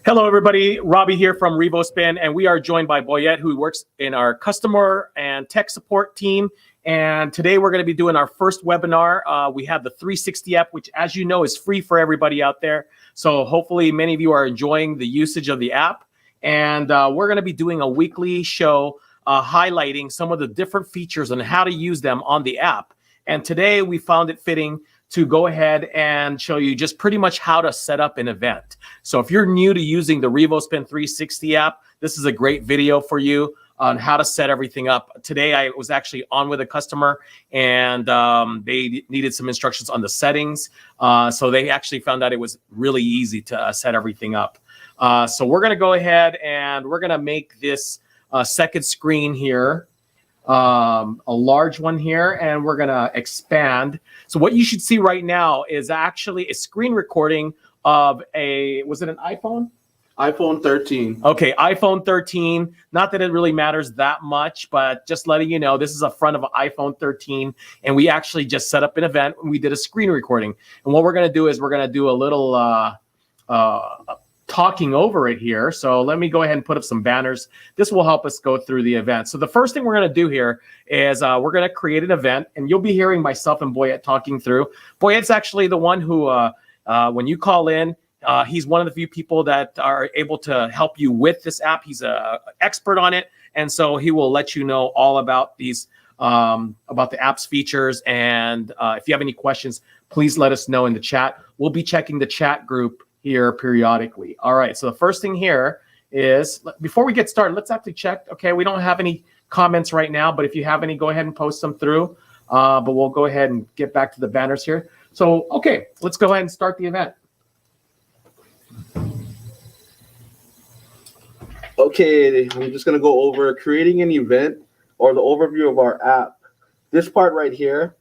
Hello, everybody. Robbie here from RevoSpin, and we are joined by Boyette, who works in our customer and tech support team. And today we're going to be doing our first webinar. We have the 360 app, which, as you know, is free for everybody out there. So hopefully many of you are enjoying the usage of the app. And we're going to be doing a weekly show highlighting some of the different features and how to use them on the app. And today we found it fitting to go ahead and show you just pretty much how to set up an event. So if you're new to using the RevoSpin 360 app, this is a great video for you on how to set everything up. Today, I was actually on with a customer and they needed some instructions on the settings. So they actually found out it was really easy to set everything up. So we're gonna go ahead and we're gonna make this second screen here a large one here, and we're gonna expand. So what you should see right now is actually a screen recording of was it an iPhone? iPhone 13. Okay, iPhone 13. Not that it really matters that much, but just letting you know, this is a front of an iPhone 13, and we actually just set up an event and we did a screen recording. And what we're gonna do is we're gonna do a little talking over it here. So let me go ahead and put up some banners. This will help us go through the event. So the first thing we're going to do here is we're going to create an event, and you'll be hearing myself and Boyette talking through. Boyette's actually the one who, when you call in, he's one of the few people that are able to help you with this app. He's an expert on it, and so he will let you know all about these, about the app's features. And if you have any questions, please let us know in the chat. We'll be checking the chat group here periodically. All right, so the first thing here is, before we get started, let's actually check. Okay, we don't have any comments right now, but if you have any, go ahead and post them through. But we'll go ahead and get back to the banners here. So, okay, let's go ahead and start the event. Okay, I'm just gonna go over creating an event or the overview of our app. This part right here,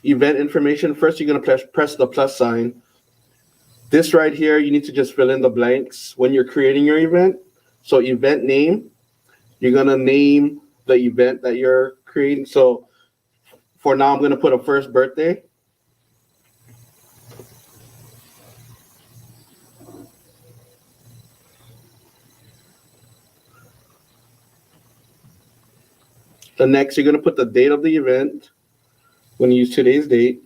event information. First, you're gonna press the plus sign. This right here, you need to just fill in the blanks when you're creating your event. So event name, you're gonna name the event that you're creating. So for now, I'm gonna put a first birthday. The next, you're gonna put the date of the event. I'm gonna use today's date.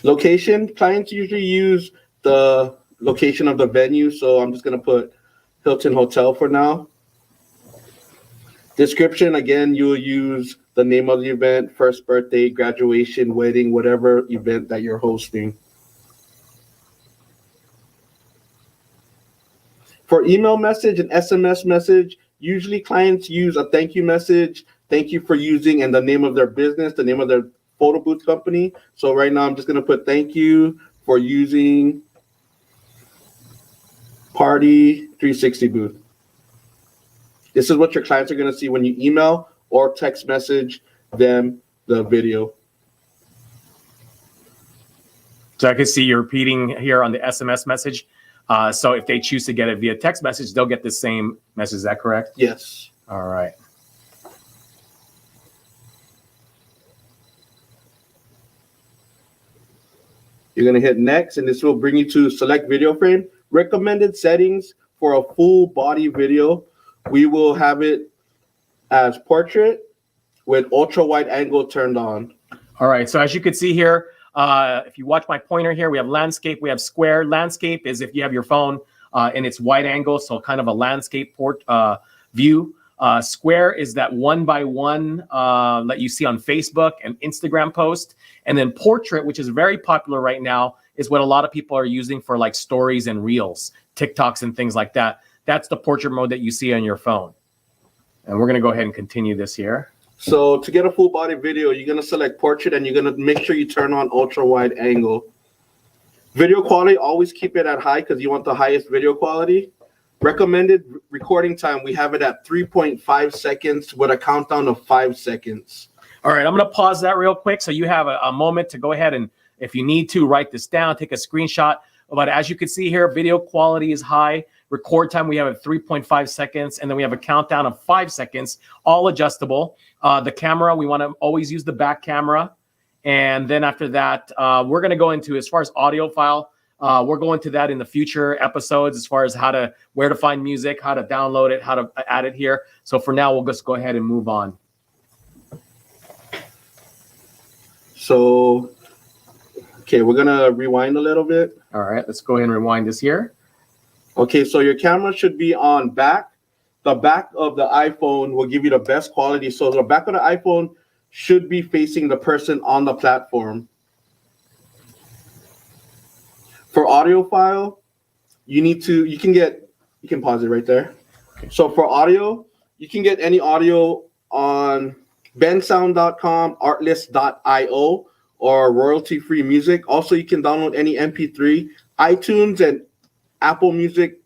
Location, clients usually use the location of the venue, so I'm just going to put Hilton Hotel for now. Description, again, you'll use the name of the event, first birthday, graduation, wedding, whatever event that you're hosting. For email message and SMS message, usually clients use a thank you message, thank you for using, and the name of their business, the name of their photo booth company. So right now I'm just going to put thank you for using Party 360 booth. This is what your clients are going to see when you email or text message them the video. So I can see you're repeating here on the SMS message. So if they choose to get it via text message, they'll get the same message. Is that correct? Yes. All right. You're going to hit next, and this will bring you to select video frame. Recommended settings for a full body video. We will have it as portrait with ultra wide angle turned on. All right, so as you can see here, if you watch my pointer here, we have landscape, we have square. Landscape is if you have your phone in its wide angle, so kind of a landscape view. Square is that 1x1 that you see on Facebook and Instagram post. And then portrait, which is very popular right now, is what a lot of people are using for like stories and reels, TikToks and things like that. That's the portrait mode that you see on your phone. And we're gonna go ahead and continue this here. So to get a full body video, you're gonna select portrait and you're gonna make sure you turn on ultra wide angle. Video quality, always keep it at high because you want the highest video quality. Recommended recording time, we have it at 3.5 seconds with a countdown of 5 seconds. All right, I'm gonna pause that real quick so you have a moment to go ahead and, if you need to, write this down, take a screenshot. But as you can see here, video quality is high. Record time, we have at 3.5 seconds, and then we have a countdown of 5 seconds, all adjustable. The camera, we want to always use the back camera. And then after that, we're going to go into, as far as audio file, We're going to that in the future episodes as far as where to find music, how to download it, how to add it here. So for now, we'll just go ahead and move on. So, okay, we're gonna rewind a little bit. All right, let's go ahead and rewind this here. Okay, so your camera should be on back. The back of the iPhone will give you the best quality. So the back of the iPhone should be facing the person on the platform. For audio file, you can pause it right there. Okay. So for audio, you can get any audio on bensound.com, artlist.io, or royalty-free music. Also, you can download any MP3. iTunes and Apple Music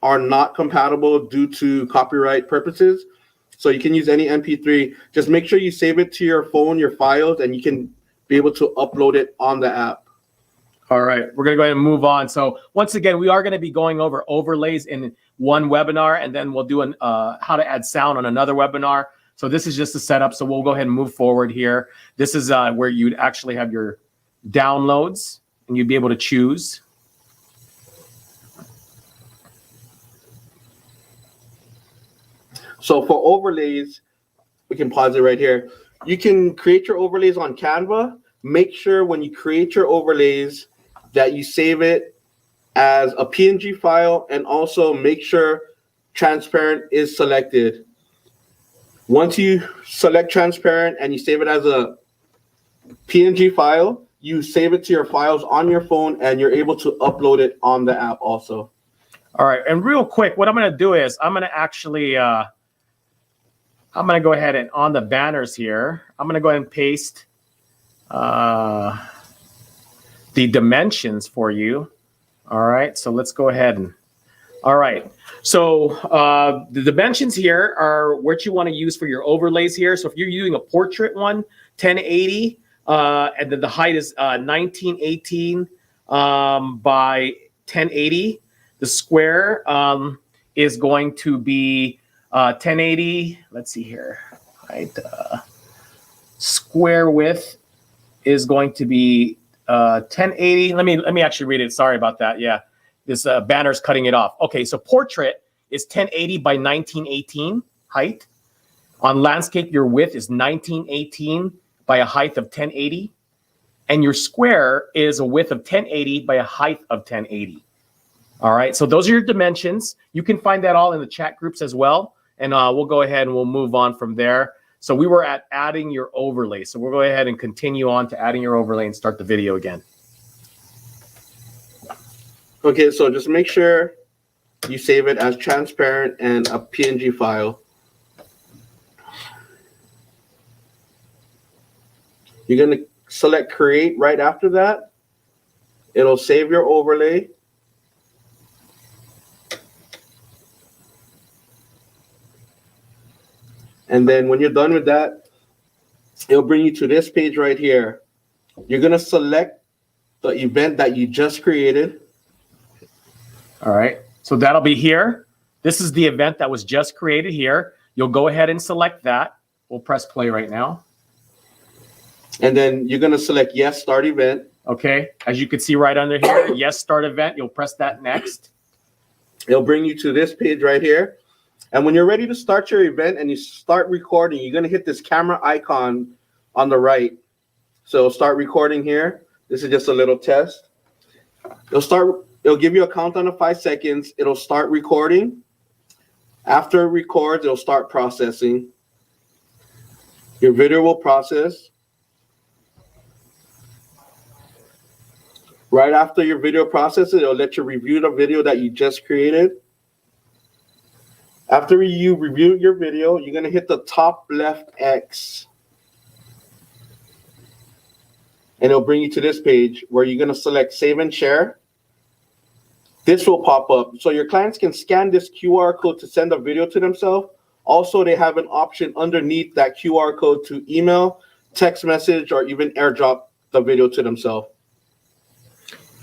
are not compatible due to copyright purposes. So you can use any MP3. Just make sure you save it to your phone, your files, and you can be able to upload it on the app. All right, we're going to go ahead and move on. So once again, we are going to be going over overlays in one webinar, and then we'll do how to add sound on another webinar. So this is just a setup. So we'll go ahead and move forward here. This is where you'd actually have your downloads, and you'd be able to choose. So for overlays, we can pause it right here. You can create your overlays on Canva. Make sure when you create your overlays that you save it as a PNG file, and also make sure transparent is selected. Once you select transparent and you save it as a PNG file, you save it to your files on your phone, and you're able to upload it on the app also. All right, and real quick, what I'm going to do is I'm going to actually I'm going to go ahead and on the banners here, I'm going to go ahead and paste the dimensions for you. All right, so let's go ahead and, all right. So the dimensions here are what you want to use for your overlays here. So if you're using a portrait one, 1080, and then the height is 1918 by 1080. The square is going to be 1080. Let's see here. Right, square width is going to be 1080. Let me actually read it. Sorry about that. Yeah, this banner's cutting it off. Okay, so portrait is 1080 by 1918 height. On landscape, your width is 1918 by a height of 1080, and your square is a width of 1080 by a height of 1080. All right, so those are your dimensions. You can find that all in the chat groups as well, and we'll go ahead and we'll move on from there. So we were at adding your overlay. So we'll go ahead and continue on to adding your overlay and start the video again. Okay, so just make sure you save it as transparent and a PNG file. You're going to select create right after that. It'll save your overlay. And then when you're done with that, it'll bring you to this page right here. You're going to select the event that you just created. All right. So that'll be here. This is the event that was just created here. You'll go ahead and select that. We'll press play right now. And then you're going to select yes, start event. Okay. As you can see right under here, yes, start event. You'll press that next. It'll bring you to this page right here. And when you're ready to start your event and you start recording, you're going to hit this camera icon on the right. So start recording here. This is just a little test. It'll give you a countdown of 5 seconds. It'll start recording. After it records, it'll start processing. Your video will process. Right after your video processes, it'll let you review the video that you just created. After you review your video, you're going to hit the top left X. And it'll bring you to this page where you're going to select save and share. This will pop up. So your clients can scan this QR code to send a video to themselves. Also, they have an option underneath that QR code to email, text message, or even airdrop the video to themselves.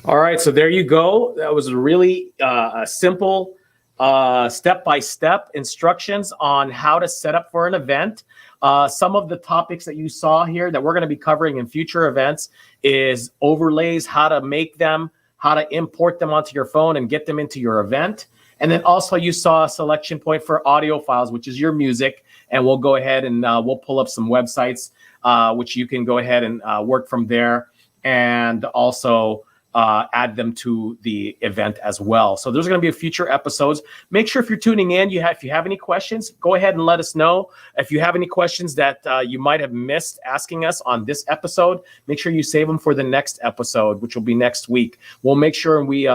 All right, so there you go. That was really a simple step-by-step instructions on how to set up for an event. Some of the topics that you saw here that we're going to be covering in future events is overlays, how to make them, how to import them onto your phone and get them into your event. And then also you saw a selection point for audio files, which is your music. And we'll go ahead and we'll pull up some websites, which you can go ahead and work from there, and also add them to the event as well. So there's going to be future episodes. Make sure if you're tuning in, if you have any questions, go ahead and let us know. If you have any questions that you might have missed asking us on this episode, make sure you save them for the next episode, which will be next week. We'll make sure we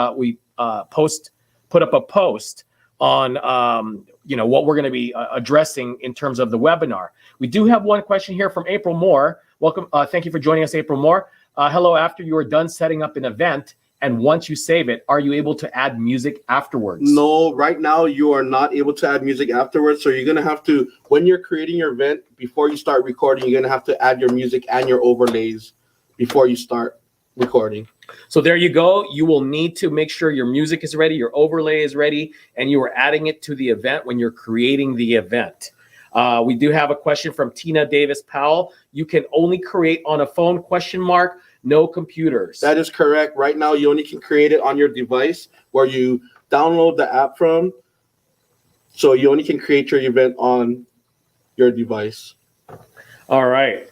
put up a post on what we're going to be addressing in terms of the webinar. We do have one question here from April Moore. Welcome. Thank you for joining us, April Moore. Hello, after you are done setting up an event and once you save it, are you able to add music afterwards? No, right now you are not able to add music afterwards. So you're going to have to, when you're creating your event, before you start recording, you're going to have to add your music and your overlays before you start recording. So there you go. You will need to make sure your music is ready, your overlay is ready, and you are adding it to the event when you're creating the event. We do have a question from Tina Davis Powell. You can only create on a phone, ? No computers. That is correct. Right now, you only can create it on your device where you download the app from. So you only can create your event on your device. All right.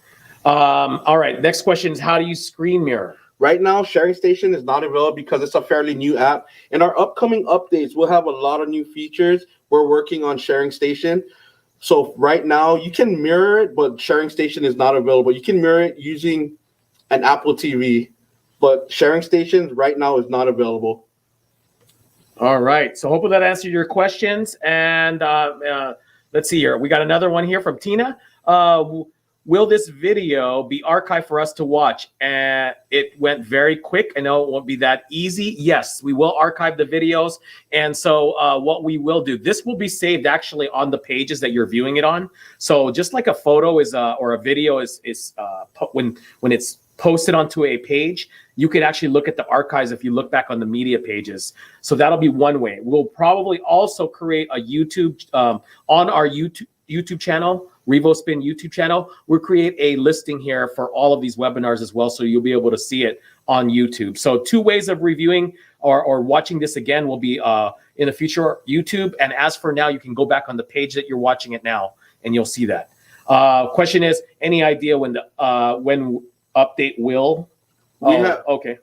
Next question is, how do you screen mirror? Right now, Sharing Station is not available because it's a fairly new app. In our upcoming updates, we'll have a lot of new features. We're working on Sharing Station. So right now, you can mirror it, but Sharing Station is not available. You can mirror it using an Apple TV, but Sharing Stations right now is not available. All right. So hopefully that answered your questions. And let's see here. We got another one here from Tina. Will this video be archived for us to watch? And it went very quick. I know it won't be that easy. Yes, we will archive the videos. And so what we will do, this will be saved actually on the pages that you're viewing it on. So just like a photo is or a video is when it's posted onto a page, you could actually look at the archives if you look back on the media pages. So that'll be one way. We'll probably also create a YouTube on our YouTube channel, RevoSpin YouTube channel. We'll create a listing here for all of these webinars as well, so you'll be able to see it on YouTube. So two ways of reviewing or watching this again will be in the future YouTube. And as for now, you can go back on the page that you're watching it now, and you'll see that. Question is, any idea when the update will? Okay.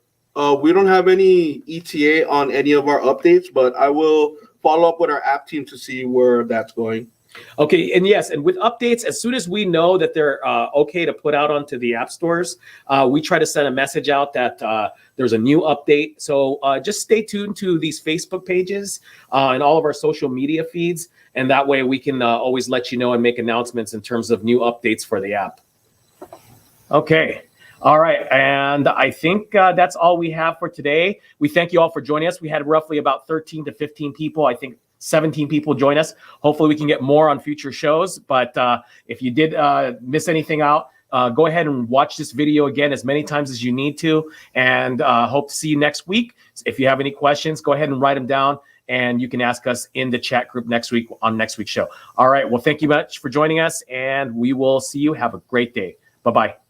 We don't have any ETA on any of our updates, but I will follow up with our app team to see where that's going. Okay, and yes, and with updates, as soon as we know that they're okay to put out onto the app stores, we try to send a message out that there's a new update. So just stay tuned to these Facebook pages and all of our social media feeds, and that way we can always let you know and make announcements in terms of new updates for the app. Okay. All right, and I think that's all we have for today. We thank you all for joining us. We had roughly about 13 to 15 people, I think 17 people join us. Hopefully we can get more on future shows, but if you did miss anything out, go ahead and watch this video again as many times as you need to, and hope to see you next week. If you have any questions, go ahead and write them down, and you can ask us in the chat group next week on next week's show. All right, well, thank you much for joining us, and we will see you. Have a great day. Bye-bye.